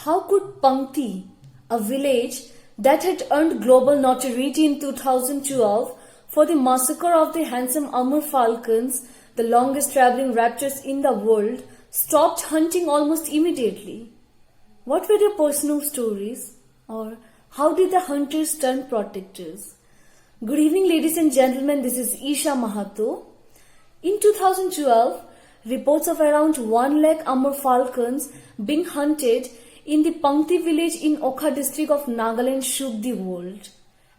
How could Pankti, a village that had earned global notoriety in 2012 for the massacre of the handsome Amur falcons, the longest traveling raptors in the world, stopped hunting almost immediately? What were their personal stories? Or how did the hunters turn protectors? Good evening, ladies and gentlemen. This is Isha Mahato. In 2012, reports of around 1 lakh Amur falcons being hunted in the Pankti village in Okha district of Nagaland shook the world.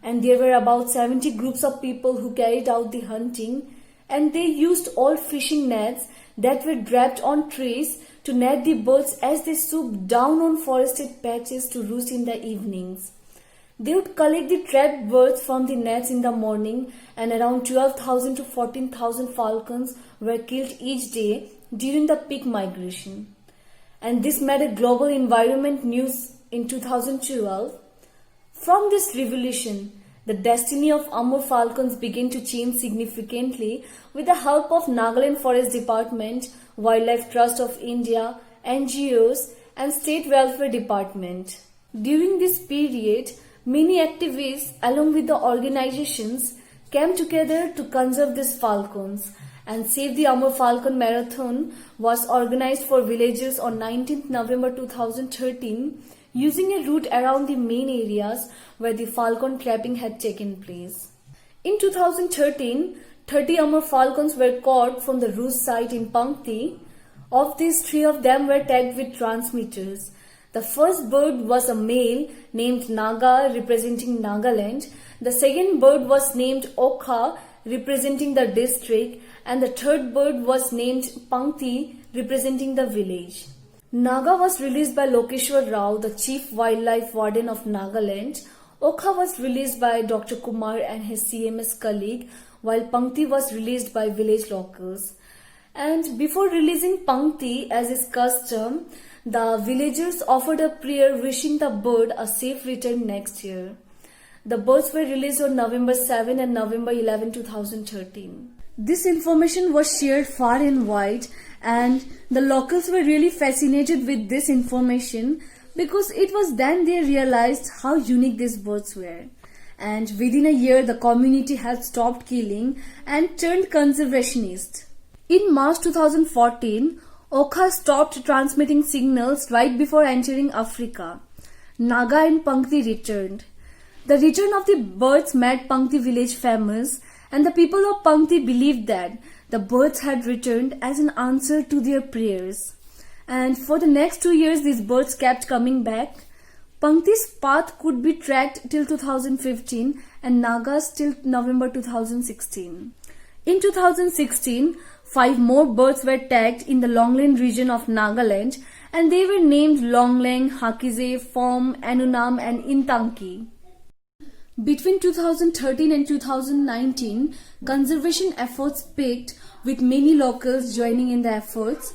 And there were about 70 groups of people who carried out the hunting, and they used old fishing nets that were draped on trees to net the birds as they swooped down on forested patches to roost in the evenings. They would collect the trapped birds from the nets in the morning, and around 12,000 to 14,000 falcons were killed each day during the peak migration. And this made a global environment news in 2012. From this revolution, the destiny of Amur falcons began to change significantly with the help of Nagaland Forest Department, Wildlife Trust of India, NGOs, and State Welfare Department. During this period, many activists along with the organizations came together to conserve these falcons, and Save the Amur Falcon Marathon was organized for villagers on 19th November 2013 using a route around the main areas where the falcon trapping had taken place. In 2013, 30 Amur falcons were caught from the roost site in Pankti. Of these, 3 of them were tagged with transmitters. The first bird was a male named Naga, representing Nagaland. The second bird was named Okha, representing the district, and the third bird was named Pankti, representing the village. Naga was released by Lokeshwar Rao, the Chief Wildlife Warden of Nagaland. Okha was released by Dr. Kumar and his CMS colleague, while Pankti was released by village locals. And before releasing Pankti, as is custom, the villagers offered a prayer wishing the bird a safe return next year. The birds were released on November 7 and November 11, 2013. This information was shared far and wide, and the locals were really fascinated with this information because it was then they realized how unique these birds were. And within a year, the community had stopped killing and turned conservationist. In March 2014, Okha stopped transmitting signals right before entering Africa. Naga and Pankti returned. The return of the birds made Pankti village famous, and the people of Pankti believed that the birds had returned as an answer to their prayers. And for the next 2 years, these birds kept coming back. Pankti's path could be tracked till 2015 and Naga's till November 2016. In 2016, 5 more birds were tagged in the Longland region of Nagaland, and they were named Longlang, Hakize, Fom, Anunam, and Intanki. Between 2013 and 2019, conservation efforts peaked with many locals joining in the efforts,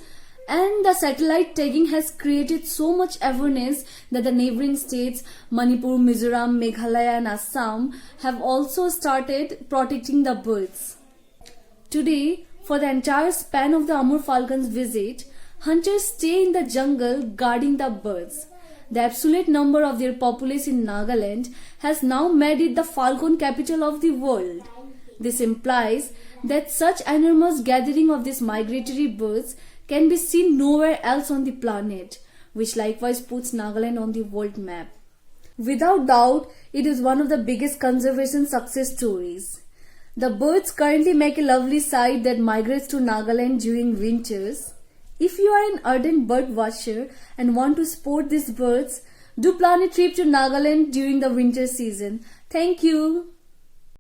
and the satellite tagging has created so much awareness that the neighboring states Manipur, Mizoram, Meghalaya and Assam have also started protecting the birds. Today, for the entire span of the Amur falcon's visit, hunters stay in the jungle guarding the birds. The absolute number of their populace in Nagaland has now made it the falcon capital of the world. This implies that such enormous gathering of these migratory birds can be seen nowhere else on the planet, which likewise puts Nagaland on the world map. Without doubt, it is one of the biggest conservation success stories. The birds currently make a lovely sight that migrates to Nagaland during winters. If you are an ardent bird watcher and want to sport these birds, do plan a trip to Nagaland during the winter season. Thank you.